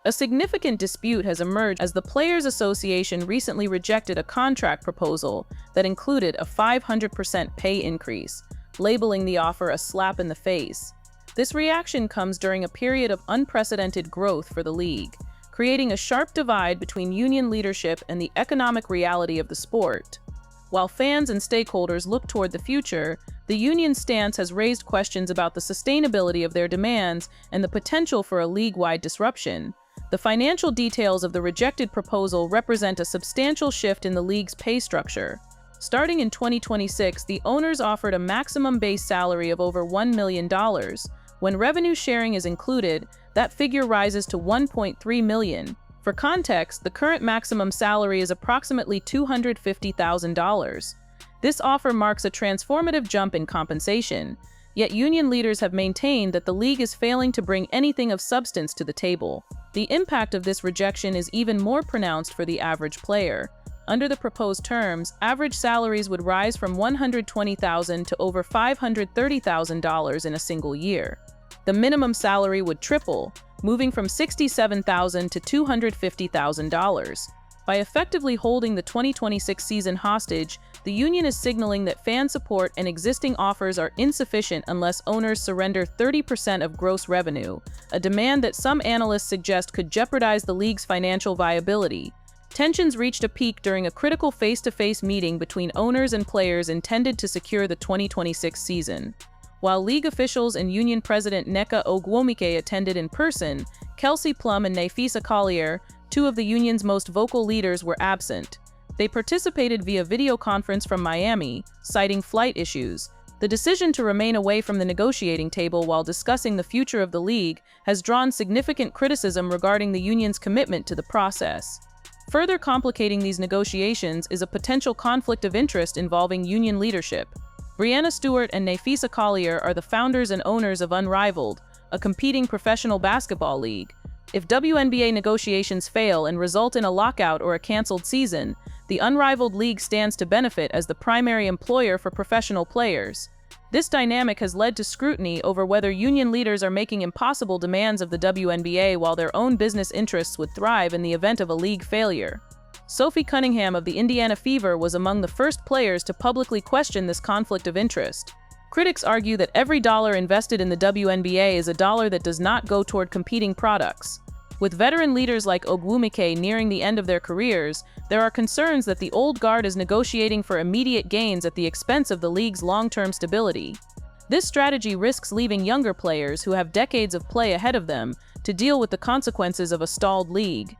A significant dispute has emerged as the Players Association recently rejected a contract proposal that included a 500% pay increase, labeling the offer a slap in the face. This reaction comes during a period of unprecedented growth for the league, creating a sharp divide between union leadership and the economic reality of the sport. While fans and stakeholders look toward the future, the union's stance has raised questions about the sustainability of their demands and the potential for a league-wide disruption. The financial details of the rejected proposal represent a substantial shift in the league's pay structure. Starting in 2026, the owners offered a maximum base salary of over $1 million. When revenue sharing is included, that figure rises to $1.3 million. For context, the current maximum salary is approximately $250,000. This offer marks a transformative jump in compensation, yet union leaders have maintained that the league is failing to bring anything of substance to the table. The impact of this rejection is even more pronounced for the average player. Under the proposed terms, average salaries would rise from $120,000 to over $530,000 in a single year. The minimum salary would triple, moving from $67,000 to $250,000. By effectively holding the 2026 season hostage, the union is signaling that fan support and existing offers are insufficient unless owners surrender 30% of gross revenue, a demand that some analysts suggest could jeopardize the league's financial viability. Tensions reached a peak during a critical face-to-face meeting between owners and players intended to secure the 2026 season. While league officials and union president Nneka Ogwumike attended in person, Kelsey Plum and Nafisa Collier, two of the union's most vocal leaders, were absent. They participated via video conference from Miami, citing flight issues. The decision to remain away from the negotiating table while discussing the future of the league has drawn significant criticism regarding the union's commitment to the process. Further complicating these negotiations is a potential conflict of interest involving union leadership. Breanna Stewart and Nafisa Collier are the founders and owners of Unrivaled, a competing professional basketball league. If WNBA negotiations fail and result in a lockout or a canceled season, the Unrivaled League stands to benefit as the primary employer for professional players. This dynamic has led to scrutiny over whether union leaders are making impossible demands of the WNBA while their own business interests would thrive in the event of a league failure. Sophie Cunningham of the Indiana Fever was among the first players to publicly question this conflict of interest. Critics argue that every dollar invested in the WNBA is a dollar that does not go toward competing products. With veteran leaders like Ogwumike nearing the end of their careers, there are concerns that the old guard is negotiating for immediate gains at the expense of the league's long-term stability. This strategy risks leaving younger players who have decades of play ahead of them to deal with the consequences of a stalled league.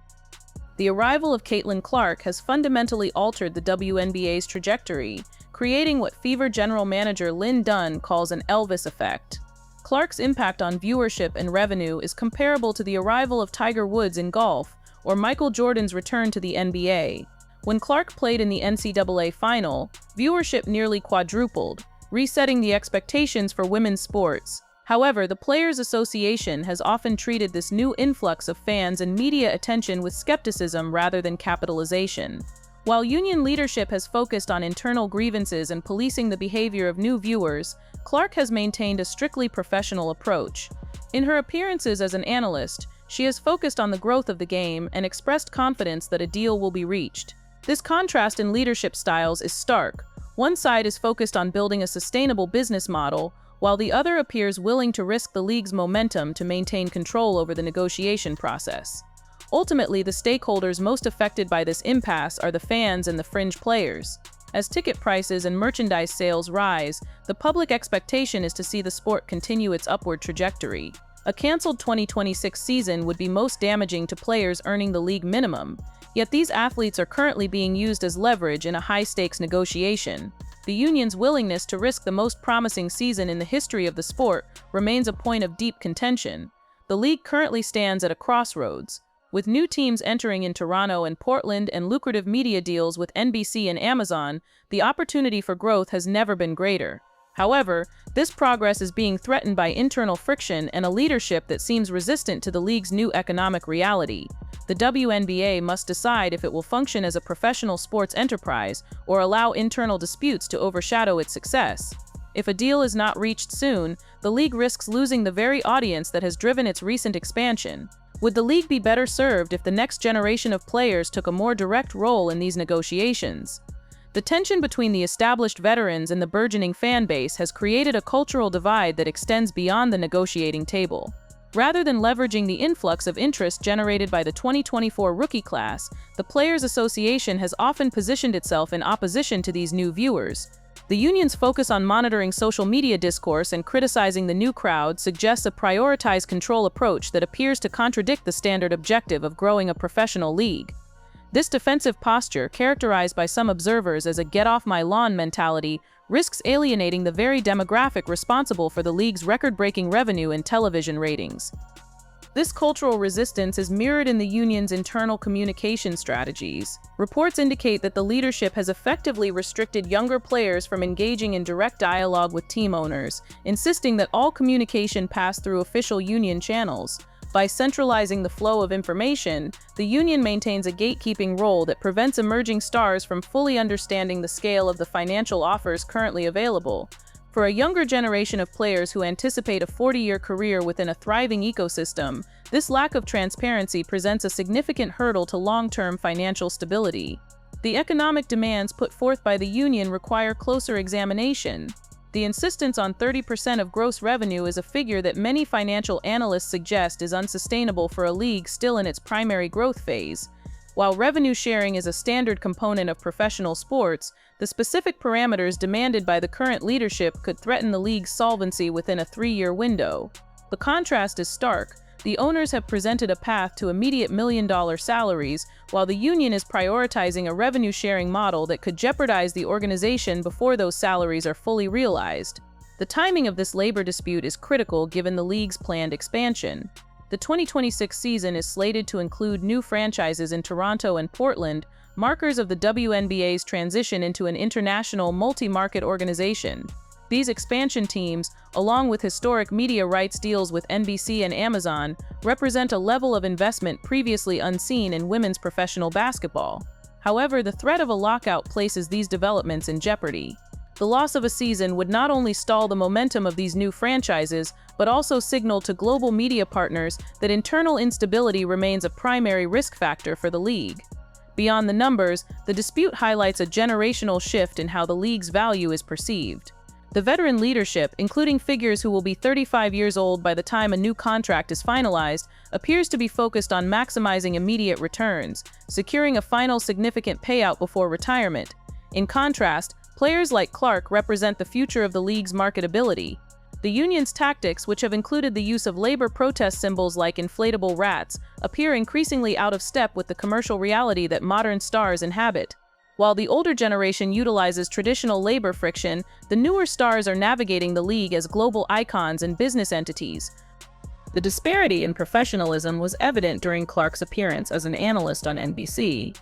The arrival of Caitlyn Clark has fundamentally altered the WNBA's trajectory, creating what Fever general manager Lynn Dunn calls an Elvis effect. Clark's impact on viewership and revenue is comparable to the arrival of Tiger Woods in golf or Michael Jordan's return to the NBA. When Clark played in the NCAA Final, viewership nearly quadrupled, resetting the expectations for women's sports. However, the Players Association has often treated this new influx of fans and media attention with skepticism rather than capitalization. While union leadership has focused on internal grievances and policing the behavior of new viewers, Clark has maintained a strictly professional approach. In her appearances as an analyst, she has focused on the growth of the game and expressed confidence that a deal will be reached. This contrast in leadership styles is stark. One side is focused on building a sustainable business model, while the other appears willing to risk the league's momentum to maintain control over the negotiation process. Ultimately, the stakeholders most affected by this impasse are the fans and the fringe players. As ticket prices and merchandise sales rise, the public expectation is to see the sport continue its upward trajectory. A canceled 2026 season would be most damaging to players earning the league minimum, yet these athletes are currently being used as leverage in a high-stakes negotiation. The union's willingness to risk the most promising season in the history of the sport remains a point of deep contention. The league currently stands at a crossroads. With new teams entering in Toronto and Portland and lucrative media deals with NBC and Amazon, the opportunity for growth has never been greater. However, this progress is being threatened by internal friction and a leadership that seems resistant to the league's new economic reality. The WNBA must decide if it will function as a professional sports enterprise or allow internal disputes to overshadow its success. If a deal is not reached soon, the league risks losing the very audience that has driven its recent expansion. Would the league be better served if the next generation of players took a more direct role in these negotiations? The tension between the established veterans and the burgeoning fan base has created a cultural divide that extends beyond the negotiating table. Rather than leveraging the influx of interest generated by the 2024 rookie class, the Players Association has often positioned itself in opposition to these new viewers. The union's focus on monitoring social media discourse and criticizing the new crowd suggests a prioritized control approach that appears to contradict the standard objective of growing a professional league. This defensive posture, characterized by some observers as a get-off-my-lawn mentality, risks alienating the very demographic responsible for the league's record-breaking revenue and television ratings. This cultural resistance is mirrored in the union's internal communication strategies. Reports indicate that the leadership has effectively restricted younger players from engaging in direct dialogue with team owners, insisting that all communication pass through official union channels. By centralizing the flow of information, the union maintains a gatekeeping role that prevents emerging stars from fully understanding the scale of the financial offers currently available. For a younger generation of players who anticipate a 40-year career within a thriving ecosystem, this lack of transparency presents a significant hurdle to long-term financial stability. The economic demands put forth by the union require closer examination. The insistence on 30% of gross revenue is a figure that many financial analysts suggest is unsustainable for a league still in its primary growth phase. While revenue sharing is a standard component of professional sports, the specific parameters demanded by the current leadership could threaten the league's solvency within a 3-year window. The contrast is stark. The owners have presented a path to immediate million-dollar salaries, while the union is prioritizing a revenue-sharing model that could jeopardize the organization before those salaries are fully realized. The timing of this labor dispute is critical given the league's planned expansion. The 2026 season is slated to include new franchises in Toronto and Portland, markers of the WNBA's transition into an international multi-market organization. These expansion teams, along with historic media rights deals with NBC and Amazon, represent a level of investment previously unseen in women's professional basketball. However, the threat of a lockout places these developments in jeopardy. The loss of a season would not only stall the momentum of these new franchises, but also signal to global media partners that internal instability remains a primary risk factor for the league. Beyond the numbers, the dispute highlights a generational shift in how the league's value is perceived. The veteran leadership, including figures who will be 35 years old by the time a new contract is finalized, appears to be focused on maximizing immediate returns, securing a final significant payout before retirement. In contrast, players like Clark represent the future of the league's marketability. The union's tactics, which have included the use of labor protest symbols like inflatable rats, appear increasingly out of step with the commercial reality that modern stars inhabit. While the older generation utilizes traditional labor friction, the newer stars are navigating the league as global icons and business entities. The disparity in professionalism was evident during Clark's appearance as an analyst on NBC.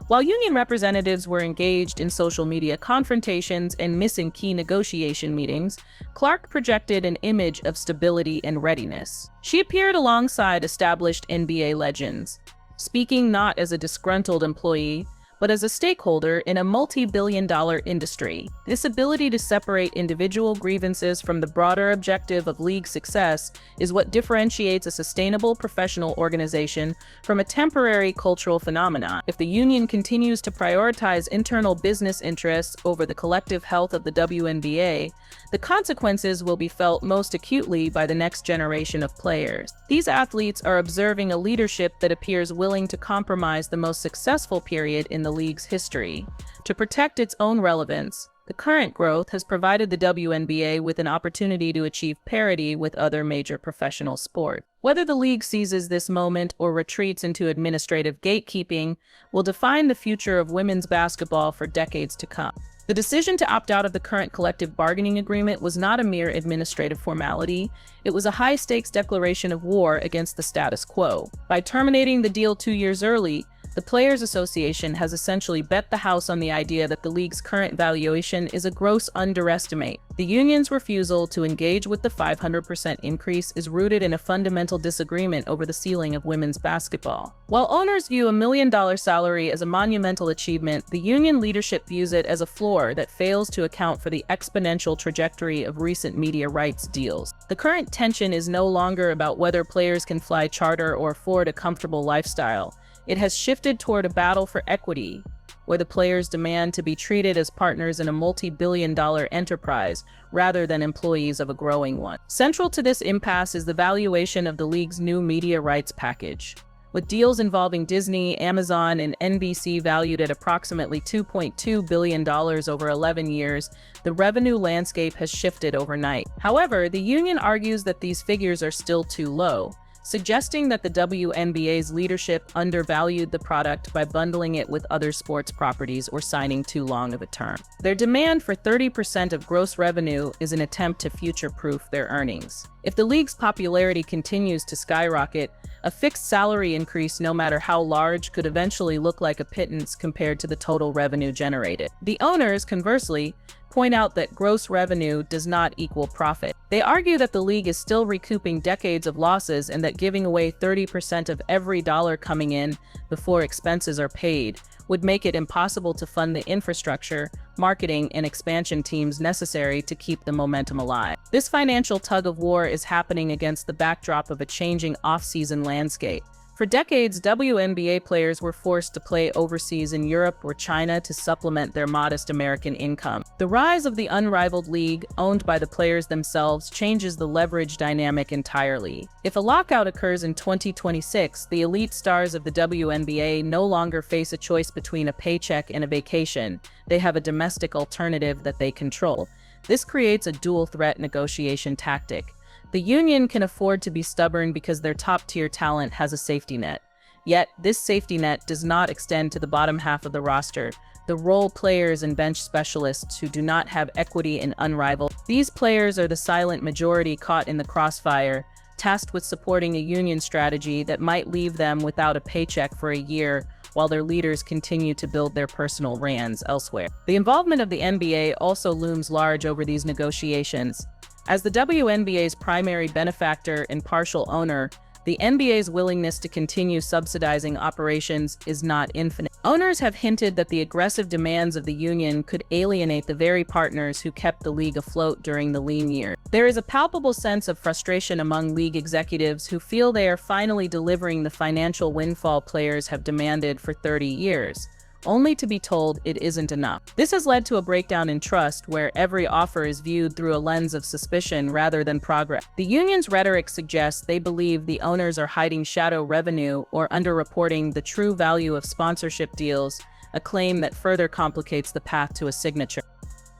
While union representatives were engaged in social media confrontations and missing key negotiation meetings, Clark projected an image of stability and readiness. She appeared alongside established NBA legends, speaking not as a disgruntled employee, but as a stakeholder in a multi-billion-dollar industry. This ability to separate individual grievances from the broader objective of league success is what differentiates a sustainable professional organization from a temporary cultural phenomenon. If the union continues to prioritize internal business interests over the collective health of the WNBA, the consequences will be felt most acutely by the next generation of players. These athletes are observing a leadership that appears willing to compromise the most successful period in the league's history. To protect its own relevance, the current growth has provided the WNBA with an opportunity to achieve parity with other major professional sports. Whether the league seizes this moment or retreats into administrative gatekeeping will define the future of women's basketball for decades to come. The decision to opt out of the current collective bargaining agreement was not a mere administrative formality. It was a high-stakes declaration of war against the status quo. By terminating the deal 2 years early, the Players Association has essentially bet the house on the idea that the league's current valuation is a gross underestimate. The union's refusal to engage with the 500% increase is rooted in a fundamental disagreement over the ceiling of women's basketball. While owners view a $1 million salary as a monumental achievement, the union leadership views it as a floor that fails to account for the exponential trajectory of recent media rights deals. The current tension is no longer about whether players can fly charter or afford a comfortable lifestyle. It has shifted toward a battle for equity, where the players demand to be treated as partners in a multi-billion-dollar enterprise rather than employees of a growing one. Central to this impasse is the valuation of the league's new media rights package. With deals involving Disney, Amazon, and NBC valued at approximately $2.2 billion over 11 years, the revenue landscape has shifted overnight. However, the union argues that these figures are still too low, suggesting that the WNBA's leadership undervalued the product by bundling it with other sports properties or signing too long of a term. Their demand for 30% of gross revenue is an attempt to future-proof their earnings. If the league's popularity continues to skyrocket, a fixed salary increase, no matter how large, could eventually look like a pittance compared to the total revenue generated. The owners, conversely, point out that gross revenue does not equal profit. They argue that the league is still recouping decades of losses and that giving away 30% of every dollar coming in before expenses are paid would make it impossible to fund the infrastructure, marketing, and expansion teams necessary to keep the momentum alive. This financial tug-of-war is happening against the backdrop of a changing off-season landscape. For decades, WNBA players were forced to play overseas in Europe or China to supplement their modest American income. The rise of the unrivaled league, owned by the players themselves, changes the leverage dynamic entirely. If a lockout occurs in 2026, the elite stars of the WNBA no longer face a choice between a paycheck and a vacation. They have a domestic alternative that they control. This creates a dual-threat negotiation tactic. The union can afford to be stubborn because their top-tier talent has a safety net. Yet, this safety net does not extend to the bottom half of the roster, the role players and bench specialists who do not have equity and unrivaled. These players are the silent majority caught in the crossfire, tasked with supporting a union strategy that might leave them without a paycheck for a year while their leaders continue to build their personal brands elsewhere. The involvement of the NBA also looms large over these negotiations. As the WNBA's primary benefactor and partial owner, the NBA's willingness to continue subsidizing operations is not infinite. Owners have hinted that the aggressive demands of the union could alienate the very partners who kept the league afloat during the lean years. There is a palpable sense of frustration among league executives who feel they are finally delivering the financial windfall players have demanded for 30 years. Only to be told it isn't enough. This has led to a breakdown in trust where every offer is viewed through a lens of suspicion rather than progress. The union's rhetoric suggests they believe the owners are hiding shadow revenue or underreporting the true value of sponsorship deals, a claim that further complicates the path to a signature.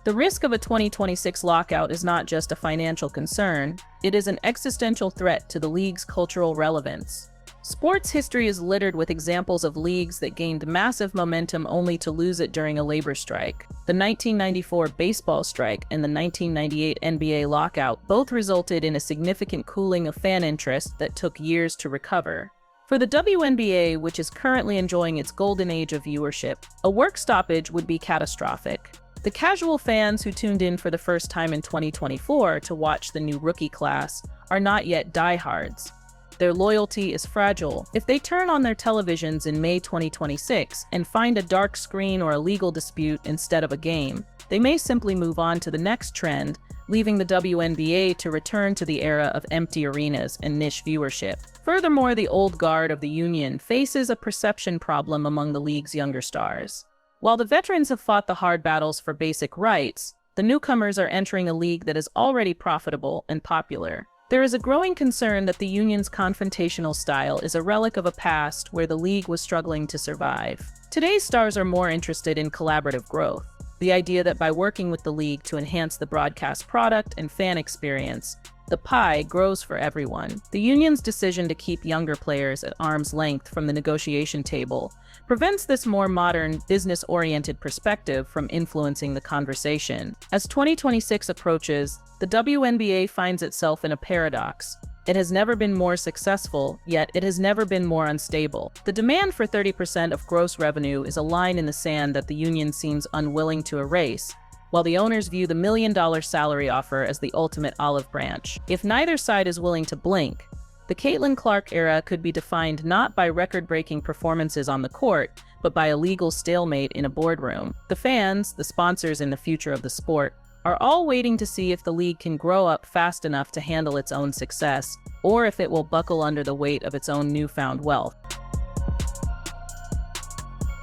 The risk of a 2026 lockout is not just a financial concern, it is an existential threat to the league's cultural relevance. Sports history is littered with examples of leagues that gained massive momentum only to lose it during a labor strike. The 1994 baseball strike and the 1998 NBA lockout both resulted in a significant cooling of fan interest that took years to recover. For the WNBA, which is currently enjoying its golden age of viewership, a work stoppage would be catastrophic. The casual fans who tuned in for the first time in 2024 to watch the new rookie class are not yet diehards. Their loyalty is fragile. If they turn on their televisions in May 2026 and find a dark screen or a legal dispute instead of a game, they may simply move on to the next trend, leaving the WNBA to return to the era of empty arenas and niche viewership. Furthermore, the old guard of the union faces a perception problem among the league's younger stars. While the veterans have fought the hard battles for basic rights, the newcomers are entering a league that is already profitable and popular. There is a growing concern that the union's confrontational style is a relic of a past where the league was struggling to survive. Today's stars are more interested in collaborative growth, the idea that by working with the league to enhance the broadcast product and fan experience, the pie grows for everyone. The union's decision to keep younger players at arm's length from the negotiation table prevents this more modern, business-oriented perspective from influencing the conversation. As 2026 approaches, the WNBA finds itself in a paradox. It has never been more successful, yet it has never been more unstable. The demand for 30% of gross revenue is a line in the sand that the union seems unwilling to erase, while the owners view the million-dollar salary offer as the ultimate olive branch. If neither side is willing to blink, the Caitlyn Clark era could be defined not by record-breaking performances on the court, but by a legal stalemate in a boardroom. The fans, the sponsors, and the future of the sport are all waiting to see if the league can grow up fast enough to handle its own success, or if it will buckle under the weight of its own newfound wealth.